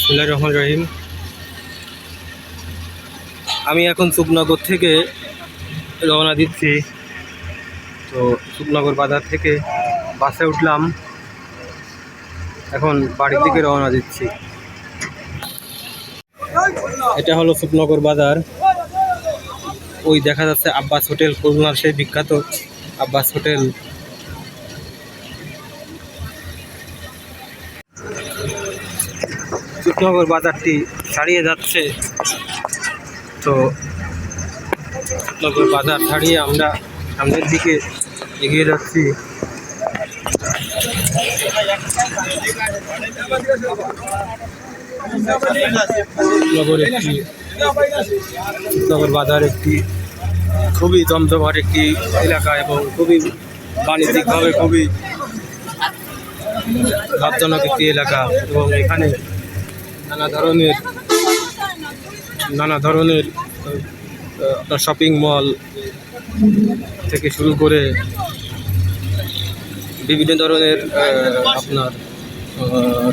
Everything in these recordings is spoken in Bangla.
বিসমিল্লাহির রহমানির রহিম। আমি এখন সুবনগর থেকে রওনা দিচ্ছি। তো সুবনগর বাজার থেকে বাসে উঠলাম, এখন বাড়ির দিকে রওনা দিচ্ছি। এটা হলো সুবনগর বাজার। ওই দেখা যাচ্ছে আব্বাস হোটেল, খুলনার সেই বিখ্যাত আব্বাস হোটেল। সুবনগর বাজারটি ছাড়িয়ে যাচ্ছে। তো সুবনগর বাজার ছাড়িয়ে আমরা সামনের দিকে এগিয়ে যাচ্ছি। সুবনগর বাজার একটি খুবই জমজমাট একটি এলাকা এবং খুবই বাণিজ্যিকভাবে খুবই লাভজনক একটি এলাকা, এবং এখানে নানা ধরনের আপনার শপিং মল থেকে শুরু করে বিভিন্ন ধরনের আপনার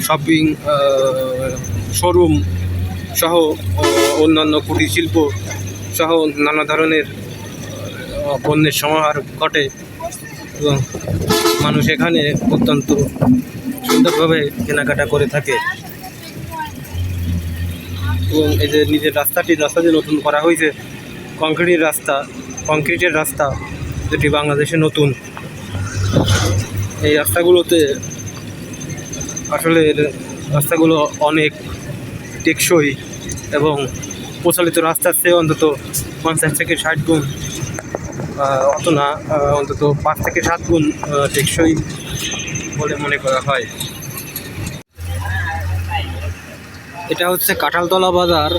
শপিং শোরুম সহ অন্যান্য কুটির শিল্প সহ নানা ধরনের পণ্যের সমাহার ঘটে, এবং মানুষ এখানে অত্যন্ত সুন্দরভাবে কেনাকাটা করে থাকে। এবং এই যে নিজের রাস্তা যে নতুন করা হয়েছে, কংক্রিটের রাস্তা যেটি বাংলাদেশে নতুন, এই রাস্তাগুলোতে আসলে রাস্তাগুলো অনেক টেকসই এবং প্রচলিত রাস্তার চেয়ে অন্তত 50 থেকে 60 গুণ, অত না, অন্তত 5 থেকে 7 গুণ টেকসই বলে মনে করা হয়। এটা হচ্ছে কাঁঠালতলা বাজার।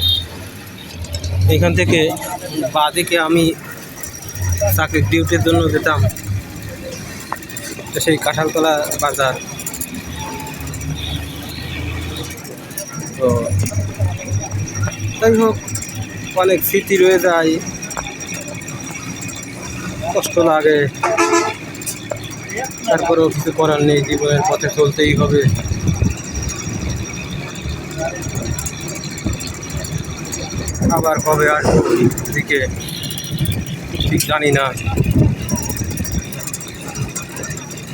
এখান থেকে বাঁদিকে আমি চাকরির ডিউটির জন্য যেতাম, সেই কাঁঠালতলা বাজার। তো যাই হোক, অনেক স্মৃতি রয়ে যায়, কষ্ট লাগে, তারপরেও কিছু করার নেই, জীবনের পথে চলতেই হবে। আবার কবে আসবো দিকে ঠিক জানি না,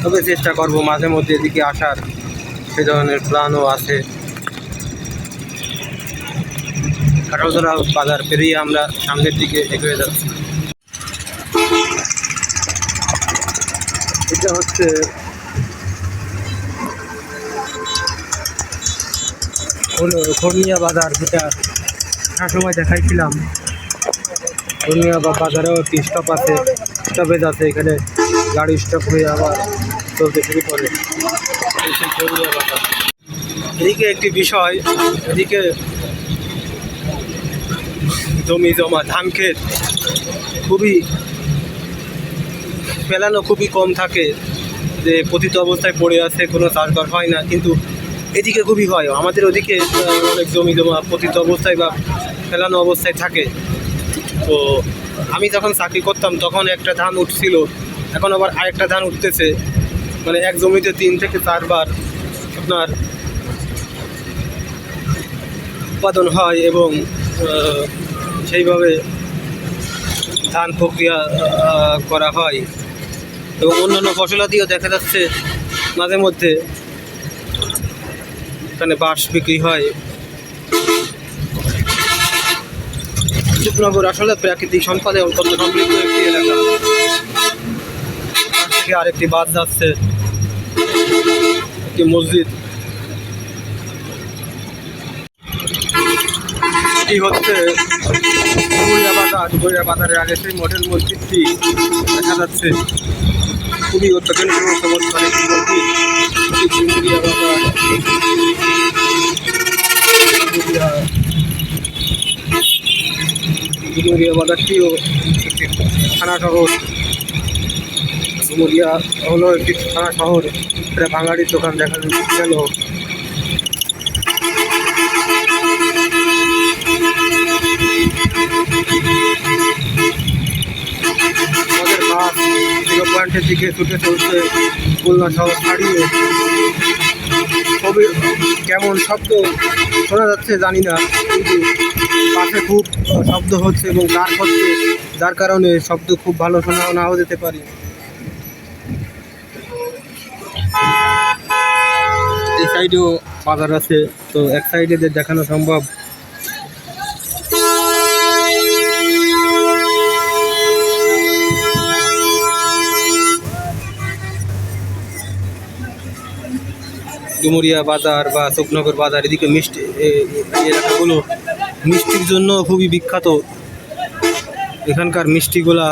তবে চেষ্টা করব মাঝে মধ্যে এদিকে আসার, সে ধরনের প্ল্যানও আছে। কাঁঠালতলা বাজার পেরিয়ে আমরা সামনের দিকে এগিয়ে যাচ্ছি। এটা হচ্ছে খড়নিয়া বাজার, যেটা সময় দেখাইছিলাম। খড়নিয়া বাজারেও একটি স্টপেজ আছে, এখানে গাড়ি স্টপ হয়ে আবার চলতে শুরু করে। খড়নিয়া বাজার এদিকে একটি বিষয়, এদিকে জমি জমা ধান ক্ষেত খুবই ফেলানো খুবই কম থাকে, যে পতিত অবস্থায় পড়ে আছে, কোনো চাষবাস হয় না, কিন্তু এদিকে খুবই হয়। আমাদের ওদিকে অনেক জমি জমা পতিত অবস্থায় বা ফেলানো অবস্থায় থাকে। তো আমি যখন চাকরি করতাম তখন একটা ধান উঠছিল, এখন আবার আরেকটা ধান উঠতেছে, মানে এক জমিতে 3 থেকে 4 বার আপনার উৎপাদন হয়, এবং সেইভাবে ধান প্রক্রিয়া করা হয়। এবং অন্যান্য ফসলাদিও দেখা যাচ্ছে মাঝে মধ্যে এখানে বাঁশ বিক্রি হয়। সুবনগর আসলে প্রাকৃতিক সম্পদে অত্যন্ত সমৃদ্ধ একটি এলাকা। পাশ থেকে আরেকটি বাস যাচ্ছে, একটি মসজিদ। এটি হচ্ছে ডুমুরিয়া বাজারের আগে সেই মডেল মসজিদটি দেখা যাচ্ছে, খুবই অত্যন্ত চমৎকার একটি মসজিদ। ডুমুরিয়া বাজারটিও একটি থানা শহর। ডুমুরিয়া হলো একটি থানা শহর, এটা বাঙালির দোকান দেখা গেল। আমাদের বাস 0 পয়েন্টের দিকে ছুটে চলছে খুলনা শহর ছাড়িয়ে। খুবই কেমন শব্দ শোনা যাচ্ছে জানি না, কিন্তু পাশে খুব শব্দ হচ্ছে এবং গান হচ্ছে, যার কারণে শব্দ খুব ভালো শোনা নাও যেতে পারে। এই সাইডেও বাজার আছে, তো এক সাইডে দেখানো সম্ভব। ডুমুরিয়া বাজার বা শুকনগর বাজার, এদিকে মিষ্টি এলাকাগুলো মিষ্টির জন্য খুবই বিখ্যাত। এখানকার মিষ্টিগুলা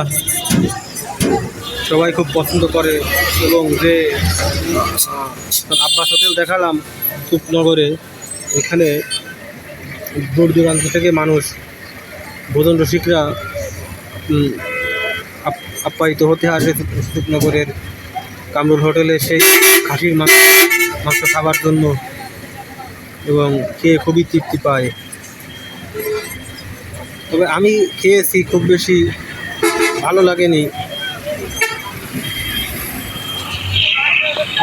সবাই খুব পছন্দ করে, এবং যে আব্বাস হোটেল দেখালাম শুকনগরে, এখানে দূর দূরান্ত থেকে মানুষ, ভোজন রসিকরা আপ্যায়িত হতে আসে শুকনগরের কামরুল হোটেলে সেই খাসির মাংস খাবার জন্য, এবং খেয়ে খুবই তৃপ্তি পায়। তবে আমি খেয়েছি, খুব বেশি ভালো লাগেনি।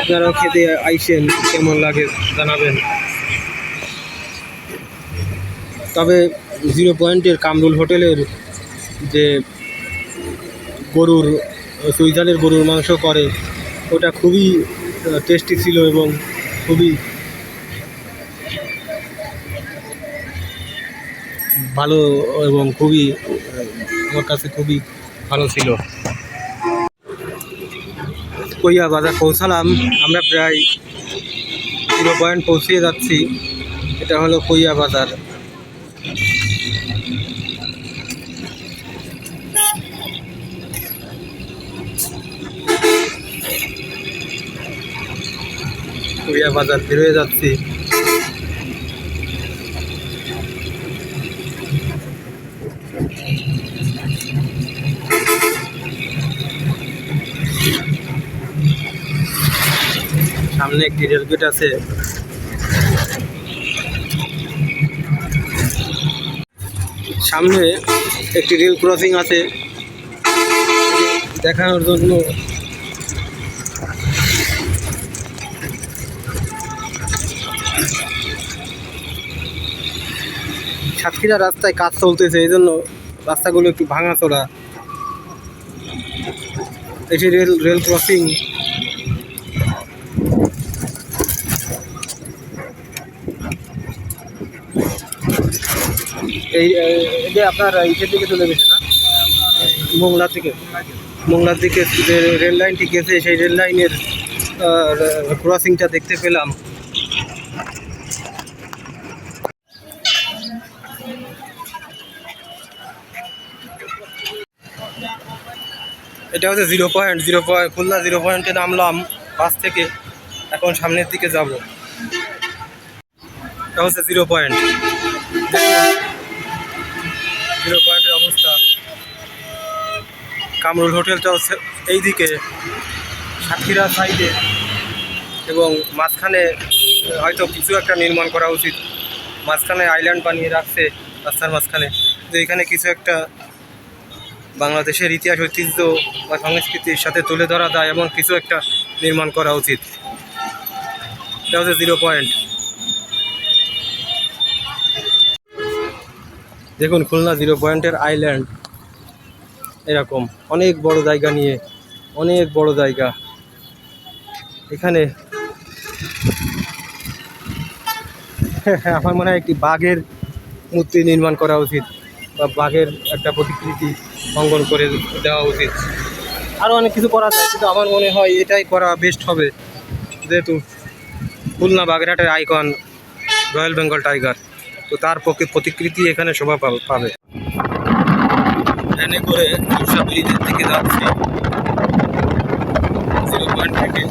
আপনারাও খেতে আইসেন, কেমন লাগে জানাবেন। তবে 0 পয়েন্টের কামরুল হোটেলের যে সুইজালের গরুর মাংস করে, ওটা খুবই টেস্টি ছিল এবং খুবই ভালো, এবং খুবই আমার কাছে খুবই ভালো ছিল। কইয়া বাজার পৌঁছালাম, আমরা প্রায় 0 পয়েন্ট পৌঁছিয়ে যাচ্ছি। এটা হলো কইয়া বাজার। কইয়া বাজার বেরোয় যাচ্ছি। সামনে একটি রেলগেট আছে, সামনে একটি রেল ক্রসিং আছে দেখানোর জন্য। সাতক্ষীরা রাস্তায় কাজ চলতেছে, এই জন্য রাস্তাগুলো একটু ভাঙাচোরা। এটি রেল ক্রসিং। এই আপনার ইসের দিকে চলে গেছে না, মোংলার দিকে যে রেল লাইনটি গেছে, সেই রেল লাইনের ক্রসিংটা দেখতে পেলাম। এটা হচ্ছে 0 পয়েন্ট। খুলনা 0 পয়েন্টে নামলাম বাস থেকে, এখন সামনের দিকে যাব। এটা হচ্ছে 0 পয়েন্ট। 0 পয়েন্টের অবস্থা। কামরুল হোটেলটা হচ্ছে এই দিকে সাতক্ষীরা সাইডে, এবং মাঝখানে হয়তো কিছু একটা নির্মাণ করা উচিত। মাঝখানে আইল্যান্ড বানিয়ে রাখছে রাস্তার মাঝখানে, তো এখানে কিছু একটা বাংলাদেশের ইতিহাস, ঐতিহ্য বা সংস্কৃতির সাথে তুলে ধরা যায় এমন কিছু একটা নির্মাণ করা উচিত। এটা হচ্ছে 0 পয়েন্ট। দেখুন খুলনা 0 পয়েন্টের আইল্যান্ড, এরকম অনেক বড় জায়গা নিয়ে, অনেক বড় জায়গা। এখানে আমার মনে হয় একটি বাঘের মূর্তি নির্মাণ করা উচিত, বা বাঘের একটা প্রতিকৃতি অঙ্কন করে দেওয়া উচিত। আরও অনেক কিছু করা যায়, কিন্তু আমার মনে হয় এটাই করা বেস্ট হবে, যেহেতু খুলনা বাগেরহাটের আইকন রয়্যাল বেঙ্গল টাইগার, তো তার প্রতিকৃতি এখানে শোভা পাবে। ট্রেনে করে উষা ব্রিজের দিকে যাচ্ছে 0 পয়েন্ট থেকে।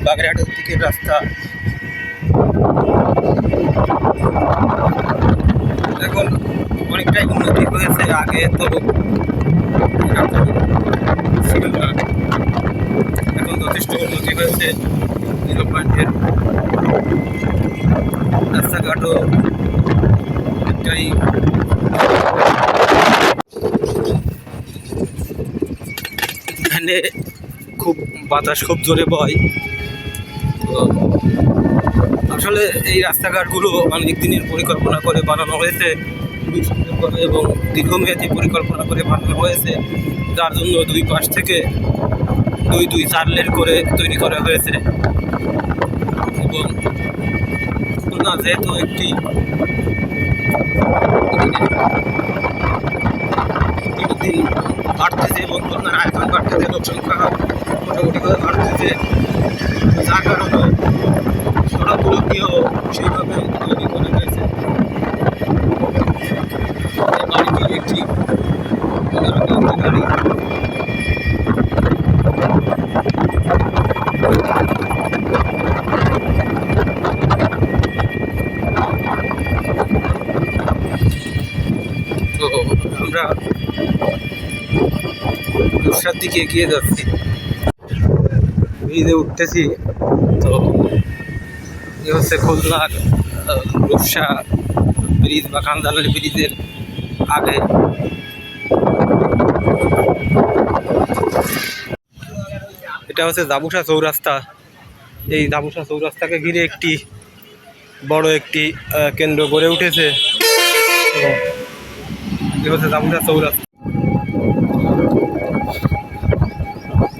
বাগেরহাটের দিকে রাস্তা। এখন অনেকটাই উন্নতি হয়েছে, আগে তো ছিল না, এখন যথেষ্ট উন্নতি হয়েছে 0 পয়েন্টের। রাস্তাঘাটও অনেকটাই ভ্যানে খুব বাতাস খুব জোরে বয়। তো আসলে এই রাস্তাঘাটগুলো অনেক দিনের পরিকল্পনা করে বানানো হয়েছে, খুবই সুন্দর করে এবং দীর্ঘমেয়াদী পরিকল্পনা করে বানানো হয়েছে, যার জন্য দুই পাশ থেকে দুই 4 লেন করে তৈরি করা হয়েছে। এবং খুলনা যেহেতু একটি দিন বাড়তেছে এবং খুলনার আয়তন বাড়তেছে, লোকসংখ্যা মোটামুটি করে বাড়তেছে, যার কারণে সড়কগুলোকেও সেইভাবে তৈরি করে হয়েছে। বাড়িটির একটি গাড়ি তো আমরা রূপসার দিকে এগিয়ে যাচ্ছি, ব্রিজে উঠতেছি। তো এ হচ্ছে খুলনার রূপসা ব্রিজ বা কান্দালারি ব্রিজের আগে। এটা হচ্ছে দাবুসা চৌরাস্তা। এই দাবুসা চৌরাস্তাকে ঘিরে একটি বড় একটি কেন্দ্র গড়ে উঠেছে। এ হচ্ছে দাবুসা চৌরাস্তা।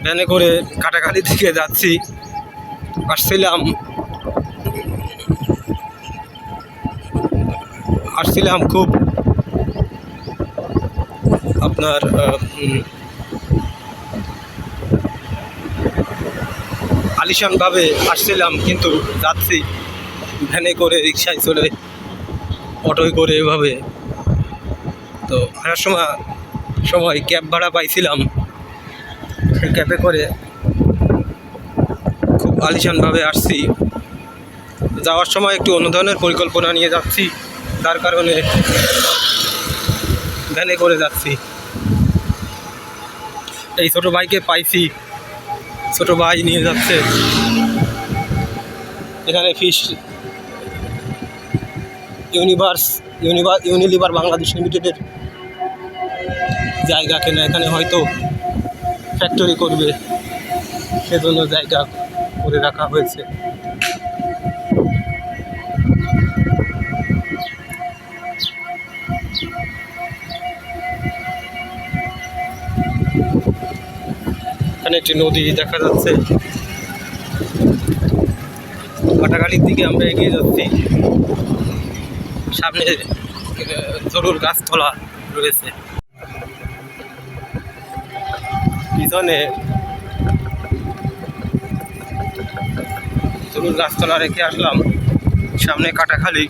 ভ্যানে করে কাটাখালি দিকে যাচ্ছি। আসছিলাম খুব আপনার আলিশানভাবে আসছিলাম, কিন্তু যাচ্ছি ভ্যানে করে, রিক্সায় চলে, অটোয় করে, এভাবে। তো আসার সময় ক্যাব ভাড়া পাইছিলাম, সেই ক্যাবে করে খুব আলিশানভাবে আসছি। যাওয়ার সময় একটু অন্য ধরনের পরিকল্পনা নিয়ে যাচ্ছি, তার কারণে ভ্যানে করে যাচ্ছি। এই ছোটো ভাইকে পাইছি, ছোটো ভাই নিয়ে যাচ্ছে। এখানে ইউনিলিভার বাংলাদেশ লিমিটেডের জায়গা কেনা, এখানে হয়তো ফ্যাক্টরি করবে, সেজন্য জায়গা করে রাখা হয়েছে। এখানে একটি নদী দেখা যাচ্ছে। কাটাখালির দিকে আমরা এগিয়ে যাচ্ছি। সামনে জরুর গাছতলা রয়েছে, পিছনে জরুর গাছতলা রেখে আসলাম। সামনে কাটাখালি।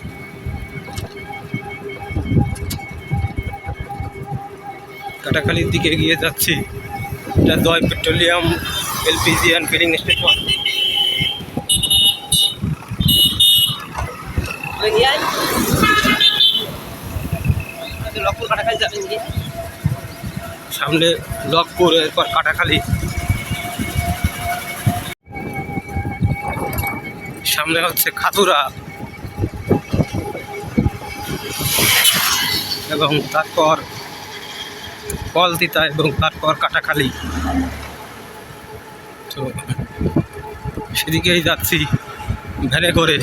কাটাখালির দিকে এগিয়ে যাচ্ছি। এটা Joy petroleum LPG and filling station. সামনে লকপুর, এরপর কাটাখালি। সামনে হচ্ছে খাতুরা এবং তারপর কলতিতা এবং তারপর কাটাখালি। তো সেদিকেই যাচ্ছি ভ্যানে করে।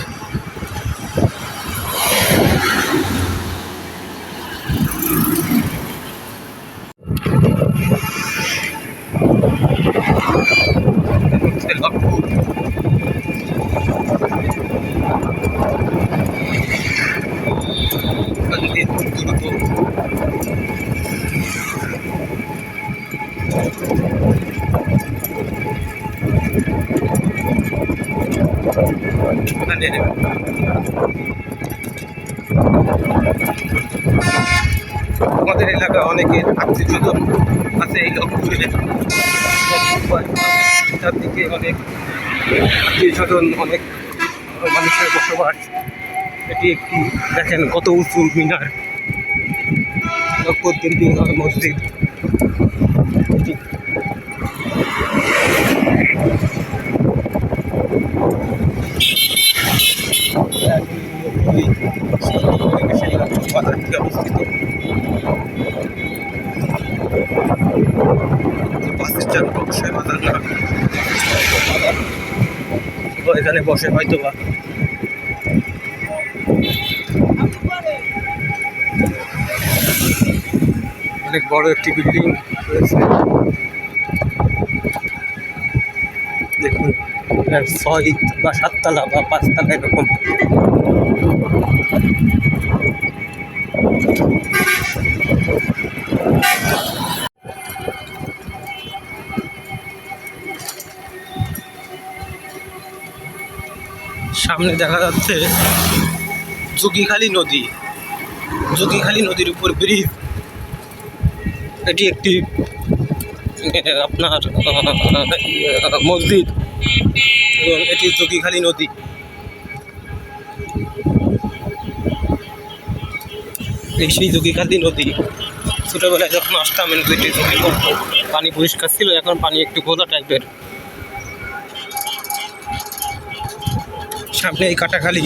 আমাদের এলাকায় অনেকের আত্মীয়স্বজন আছে এই লক্ষ্মীপুরে। তার দিকে অনেক আত্মীয়স্বজন, অনেক মানুষের বসবাস। এটি একটি, দেখেন কত উঁচু মিনার, লক্ষ্মীপুর মসজিদ। অবস্থিত। বাস স্ট্যান্ড অবশ্যই বাজার না, এখানে বসে হয়তো বা অনেক বড় একটি বিল্ডিং রয়েছে। দেখুন 6 বা 7 তলা বা 5 তলা এরকম। সামনে দেখা যাচ্ছে যোগীখালী নদী, যোগীখালী নদীর উপর ব্রিজ। এটি একটি আপনার মসজিদ এবং এটি যোগীখালী নদী। এই সেই যোগীখালী নদী, ছোটোবেলায় যখন আসতাম নদীটি পানি পরিষ্কার ছিল, এখন পানি একটু ঘোলা টাইপের। সামনে এই কাটাখালী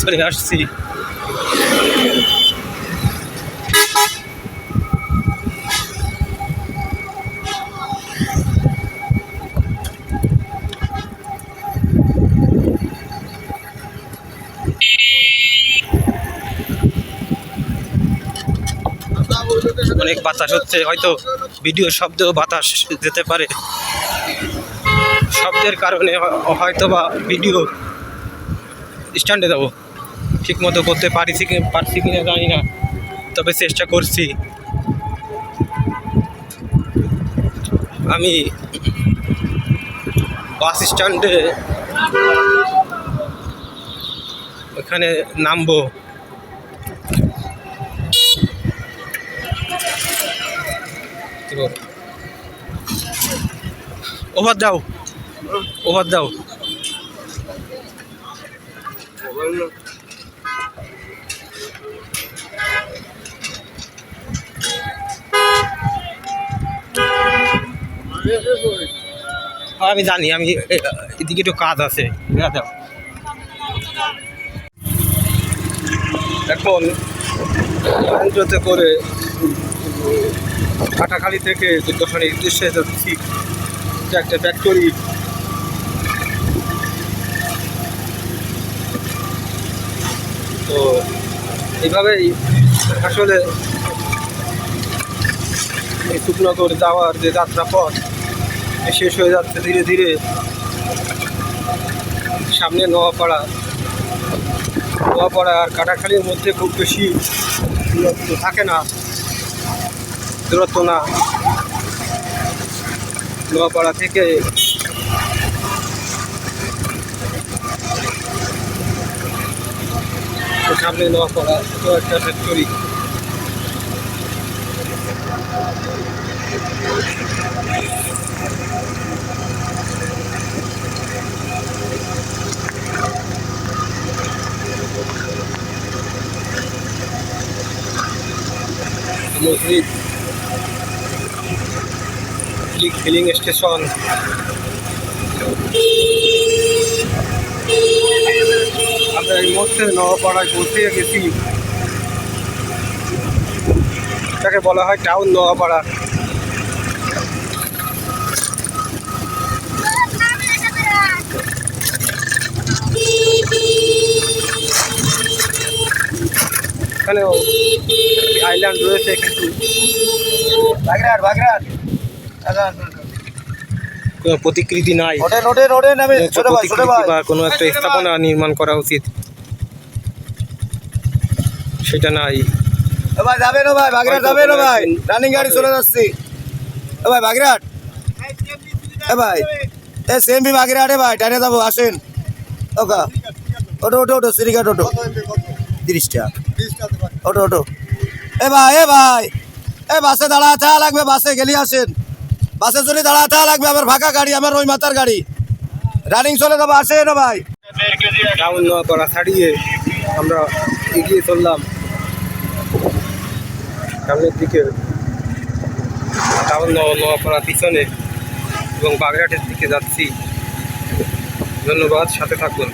চলে আসছি। অনেক বাতাস হচ্ছে, হয়তো ভিডিও শব্দেও বাতাস যেতে পারে। শব্দের কারণে হয়তো বা ভিডিও স্ট্যান্ডে দেবো ঠিক মতো করতে পারছি কিনা জানি না, তবে চেষ্টা করছি। আমি বাস স্ট্যান্ডে ওখানে নামবো। ওভার দাও, ওভার দাও। আমি জানি, আমি এদিকে একটু কাজ আছে। দাও। এখন মেট্রোতে করে কাটাখালী থেকে যুদ্ধখালীর উদ্দেশ্যে যাচ্ছি। একটা ফ্যাক্টরি, তো এইভাবেই আসলে শুকনগর যাওয়ার যে যাত্রাপথ শেষ হয়ে যাচ্ছে ধীরে ধীরে। সামনে নোয়াপাড়া আর কাটাখালীর মধ্যে খুব বেশি দূরত্ব থাকে না, দূরত্ব না। নোয়াপাড়া থেকে সামনে নোয়াপাড়া একটা ফ্যাক্টরি। মসজিদ, ফিলিং স্টেশন। আমরা এই মুহূর্তে নোয়াপাড়ায় পৌঁছে গেছি। এটাকে বলা হয় টাউন নোয়াপাড়া। এখানেও আইল্যান্ড রয়েছে, কিন্তু কোনো প্রতিকৃতি নাই, বা কোনো একটা স্থাপনা নির্মাণ করা উচিত সেটা নাই। ভাই যাবেন, ভাই বাগেরহাট যাবেন, ভাই রানিং গাড়ি চলে যাচ্ছি। ভাই বাগেরহাট, ভাই সেমবি বাগেরহাটে ভাই টাইনে যাবো, আসেন। ওকা ওটো ওটো ওটো সিরিঘাট ওটো 30 টাকা ওটো ওটো। ভাই ভাই বাসে দাঁড়া থাকা লাগবে, বাসে গেলি আসেন। বাসে যদি দাঁড়া থাকা লাগবে, আমার ফাঁকা গাড়ি, আমার ওই মাথার গাড়ি, রানিং চলে যাবো, আসেন ভাই। টাউন নোয়াপাড়া ছাড়িয়ে আমরা এগিয়ে চললাম সামনের দিকে। টাউন নোয়াপাড়া পিছনে এবং বাগেরহাটের দিকে যাচ্ছি। ধন্যবাদ, সাথে থাকুন।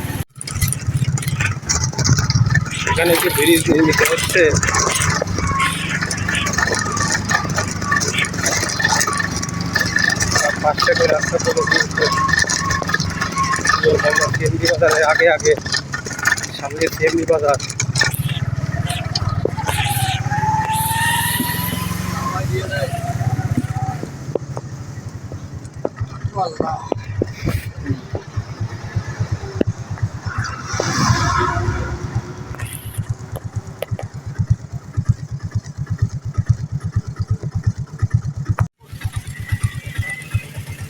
এখানে যে ব্রিজ নির্মিত হচ্ছে, পাশ থেকে রাস্তা চলে গিয়েছে। আমরা সিএমডি বাজারের আগে আগে, সামনে সিএমডি বাজার।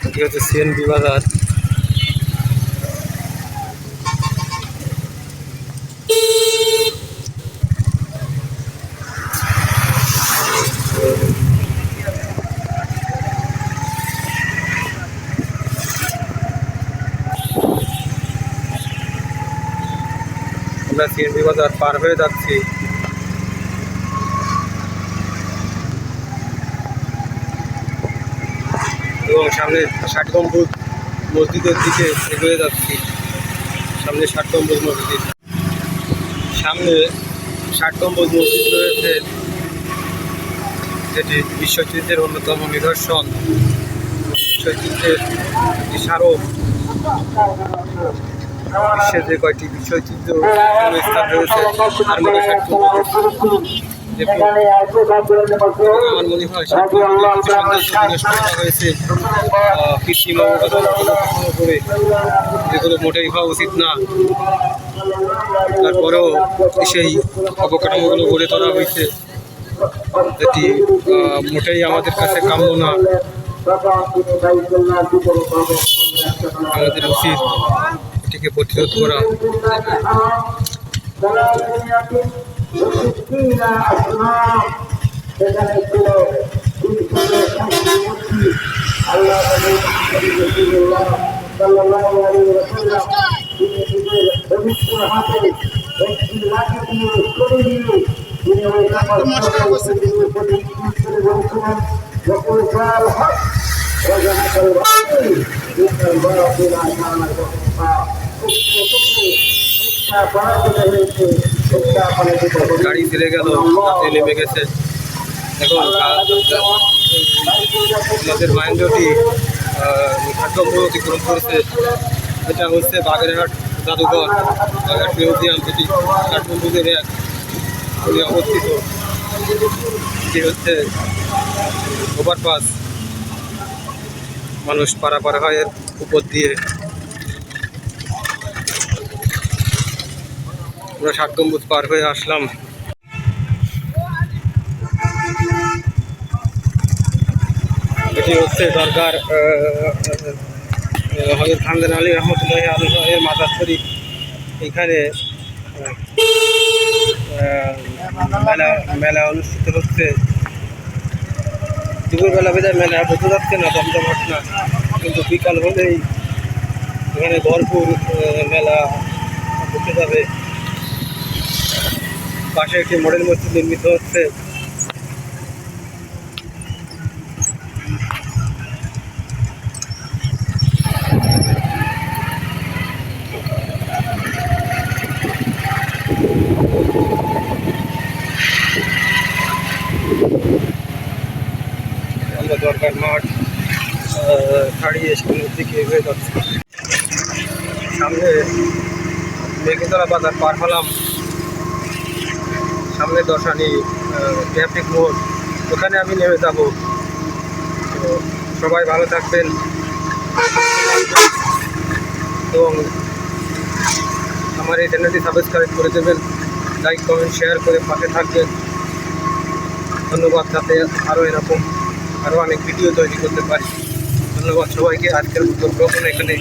এটি হচ্ছে সিএমডি বাজার। আমরা সিএমডি বাজার পার হয়ে যাচ্ছি। এবং সামনে ৬০ গম্বুজ মসজিদের দিকে এগিয়ে যাচ্ছি। সামনে ৬০ গম্বুজ মসজিদ, সামনে ৬০ গম্বুজ মসজিদ রয়েছে, যেটি বিশ্ব ঐতিহ্যের অন্যতম নিদর্শন, বিশ্ব ঐতিহ্যের একটি স্মারক। বিশ্বের যে কয়টি বিশ্ব ঐতিহ্য স্থান রয়েছে তার মধ্যে ৬০ গম্বুজ। আমার মনে হয় হয়েছে কৃত্রিম অবকাঠামো করে, যেগুলো মোটেই হওয়া উচিত না। তারপরেও সেই অবকাঠামোগুলো গড়ে তোলা হয়েছে, যেটি মোটেই আমাদের কাছে কাম্য না। আমাদের উচিত এটিকে প্রতিরোধ করা। গাড়ি ফিরে গেল, নেমে গেছে। এখন আমাদের মাহেন্দ্রটি ঘাটগম্বুজ অতিক্রম করেছে। এটা হচ্ছে বাগেরহাট জাদুঘর, বাগেরহাট মিউজিয়াম, যেটি ৬০ গম্বুজের এক অবস্থিত। এটি হচ্ছে ওভারপাস, মানুষ পারাপার হয় এর উপর দিয়ে। আমরা ৬০ গম্বুজ পার হয়ে আসলাম। এটি হচ্ছে দরগার হযরত খানদান আলী রহমতুল্লাহ আলাইহির মাজার শরীফ। এখানে মেলা অনুষ্ঠিত হচ্ছে। দুপুরবেলা বেজায় মেলা বোঝা যাচ্ছে না, জমজমাট না, কিন্তু বিকাল হলেই এখানে ভরপুর মেলা বসে যাবে। পাশে একটি মডেল মসজিদ নির্মিত হচ্ছে। আমরা দরকার মাঠ ছাড়িয়ে সামনের দিকে এগিয়ে যাচ্ছি। সামনে মেঘতলা বাজার পার হলাম। সামনে দশানি ট্রাফিক মোড়, ওখানে আমি নেমে যাব। তো সবাই ভালো থাকবেন এবং আমার এই চ্যানেলটি সাবস্ক্রাইব করে দেবেন, লাইক কমেন্ট শেয়ার করে পাশে থাকবেন। ধন্যবাদ, যাতে আরও অনেক ভিডিও তৈরি করতে পারি। ধন্যবাদ সবাইকে। আজকের মতো এখানে